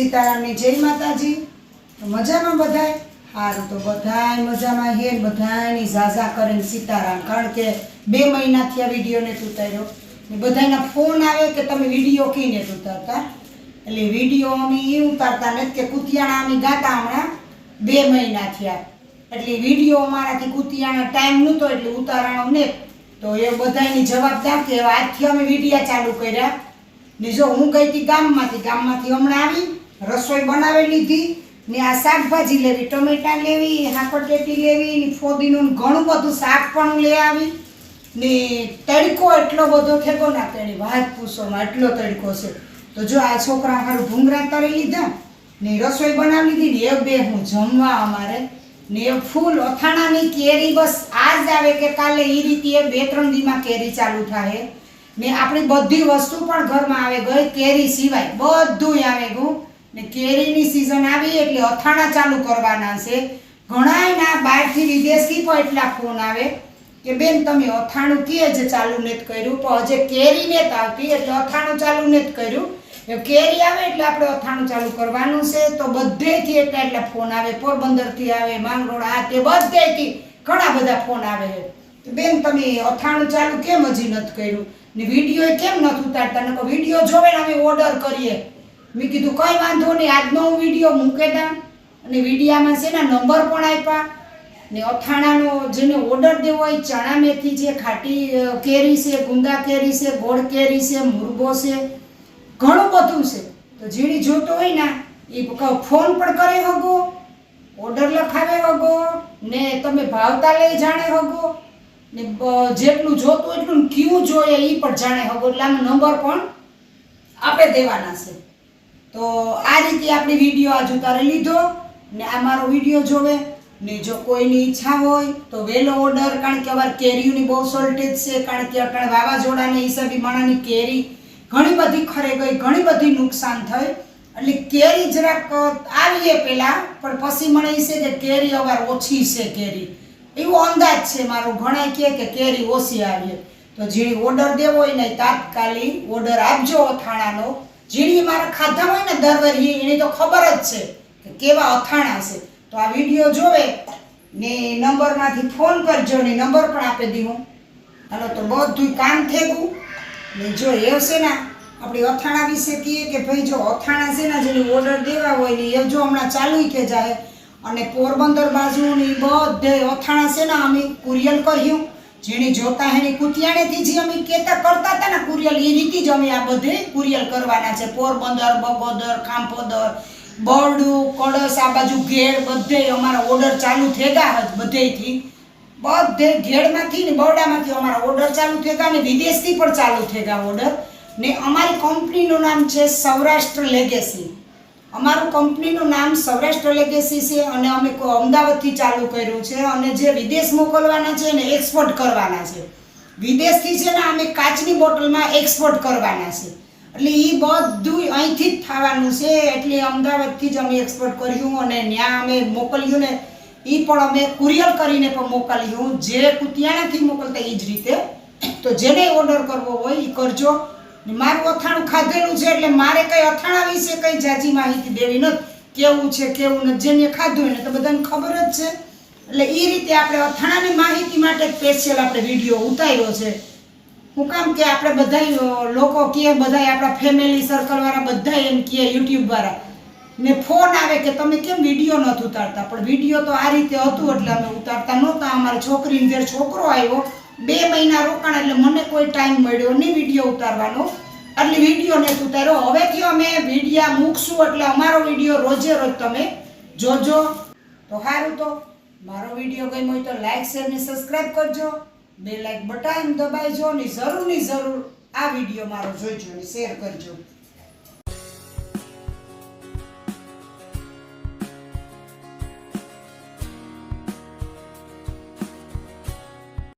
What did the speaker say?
सीतारामनी जय माताजी। तो मजामां बधाय? हारू तो बधाय मजामां हे। बधायनी जाजा करीने सीताराम। कारण के 2 महीनाथी आ विडियो ने उतार्यो ने बधायना फोन आवे के तमे विडियो कीने उतारता એટલે વિડિયો અમે એ ઉતારતા નથી કે કુતિયાણા અમે ગાતા હમણાં 2 મહિના થયા એટલે વિડિયો અમારાથી કુતિયાણા ટાઈમ નહોતો એટલે ઉતારણો ને તો એ બધાની જવાબદાર કે આજથી અમે વિડિયા ચાલુ કર્યા ને જો હું ગઈ હતી ગામમાંથી હમણાં આવી રસોઈ બનાવી લીધી ને આ શાકભાજી લેવી ટમેટા લેવી હાકરટેટી લેવી ને ફોદીનું ઘણું બધું શાક પણ લઈ આવી ને તડકો એટલો બધો થયો ના તેની વાત પૂછોમાં એટલો તડકો છે। तो जो आ छोकरा हारू भूंगरा तरी लीधा ने रसोई बनावी लीधी ने बे हूँ जमवा अमारे ने फूल अथाणानी केरी बस आज आवे के काले ई रीते 2-3 दी में केरी चालू थाय ने आपणी बधी वस्तु पण घर में आवे गई केरी सिवाय बधुं आवे गयुं ने केरीनी सीजन आवी एटले अथाणा चालू करवाना छे। घणायना बहारथी विदेशथी पण एटला फोन आवे के बेन तमे अथाणुं के जे चालू नेत कर्युं पण हजे केरी नेत आवती एटले अथाणुं चालू नेत कर्युं। केरी आवे एटले आपणे अथाणुं चालू करवानुं छे। तो बधेथी एटला फोन आवे पोरबंदरथी आवे માંગરોળ आ ते बधेथी घणा बधा फोन आवे के बेन तमे अथाणुं चालू केम हजी नत कर्युं ने विडियो केम नत उतारता नको विडियो जोवे ने अमे ऑर्डर करीए। मैं कीधुं कई वांधो नहीं आजनो विडियो मूके दा अने विडियामां सेना नंबर पण आप्या ने अथाणानो जेने ऑर्डर देवो होय चणा मेथी छे खाटी केरी छे गुंदा केरी छे गोળ केरी छे मुरबो छे घणुं बधुं छे। तो जीणी जोतो होय ना ए फोन पण करे हगो ऑर्डर लखावे हगो ने तमे भावता लई जाणे हगो ने जेटલું જોતું એટલું ક્યું જોઈએ ઈ પણ જાણે હગો એટલે આનો નંબર પણ આપે દેવાના છે। તો આ રીતે આપણે વિડિયો આજ ઉતારી લીધો ને આ મારો વિડિયો જોવે ने जो कोईनी इच्छा होय तो वेलो ऑर्डर कारण के अवार केरीओनी बहु शॉर्टेज छे कारण के अटाणे वावाजोडाने हिसाबे माणानी केरी घणी बधी खरे गई घणी बधी नुकसान थई એટલે કેરી જરાક આવીએ પેલા પણ પછી મને ઈ છે કે કેરી અવાર ઓછી છે કેરી એવો અંદાજ છે મારો। ઘણા કહે કે કેરી ઓછી આવી તો જીણી ઓર્ડર દેવો હોય ને તાત્કાલિક ઓર્ડર આપજો અથાણાનો। જીણી મારા ખાધા હોય ને દર વરી એની તો ખબર જ છે કે કેવા અથાણા છે। तो आ वीडियो जोवे ने नंबर मांथी फोन करजो ने नंबर पण आपी दीधुं। हालो तो बधुं काम थई गयुं ने जो ए छे ना आपणी अथाणा विશે कहीए के भाई जो अथाणा छे ना जेने ऑर्डर देवा होय ने ए जो हमणा चालू के जाए अने पोरबंदर बाजू ने बधे अथाणा छे ना अमे कुरियर कर्युं। जेने जोता हेने कुतियाणेथी जे अमे केता करता हता ने कुरियर ए रीते ज अमे आ बधे कुरियर करवाना छे। पोरबंदर बगोदर खांपोदर बरडू कड़स आ बाजू घेड़ बधे अमारा ऑर्डर चालू थेगा बधेथी बधे घेड़मांथी ने बरडामांथी अमारा ऑर्डर चालू थेगा ने विदेशथी पण चालू थेगा ऑर्डर ने अमारी कंपनीनुं नाम छे सौराष्ट्र लेगेसी। अमारुं कंपनीनुं नाम सौराष्ट्र लेगेसी छे अने अमे अमदावादथी चालू कर्युं छे अने जे विदेश मोकलवाना छे ने एक्सपोर्ट करवाना छे। विदेशथी छे ने अमे काचनी बोटलमां एक्सपोर्ट करवाना छे એટલે ઈ બધું અહીંથી જ થવાનું છે। એટલે અમદાવાદથી જ અમે એક્સપોર્ટ કર્યું અને ત્યાં અમે મોકલ્યું ને ઈ પણ અમે કુરિયર કરીને પણ મોકલ્યું જે કુતિયાણાથી મોકલતા ઈ જ રીતે। તો જેને ઓર્ડર કરવો હોય ઈ કરજો। મારું અથાણું ખાધેલું છે એટલે મારે કઈ અથાણા વિશે કઈ જાજી માહિતી દેવી નથી કેવું છે કેવું નથી જેને ખાધું એને તો બધાને ખબર જ છે। એટલે ઈ રીતે આપણે અથાણાની માહિતી માટે સ્પેશિયલ આપણે વિડિયો ઉતાર્યો છે। હું કામ કે આપણે બધાય લોકો કે બધાય આપણા ફેમિલી સર્કલ વાળા બધાય એમ કે યુટ્યુબ વાળા ને ફોન આવે કે તમે કેમ વિડિયો નથી ઉતારતા પણ વિડિયો તો આ રીતે હતું એટલે અમે ઉતારતા નહોતા। અમારી છોકરીને ઘેર છોકરો આવ્યો 2 મહિના રોકાણ એટલે મને કોઈ ટાઈમ મળ્યો નહીં વિડિયો ઉતારવાનો એટલે વિડિયો નથી ઉતાર્યો। હવેથી અમે વિડિયા મૂકશું એટલે અમારો વિડિયો રોજે રોજ તમે જોજો। તો સારું તો મારો વિડિયો ગમ્યો હોય તો લાઈક શેર ને સબસ્ક્રાઇબ કરજો। बेल लाइक बटन दबाइजो ने जरूर आ वीडियो मारो जोईजो ने शेर करजो।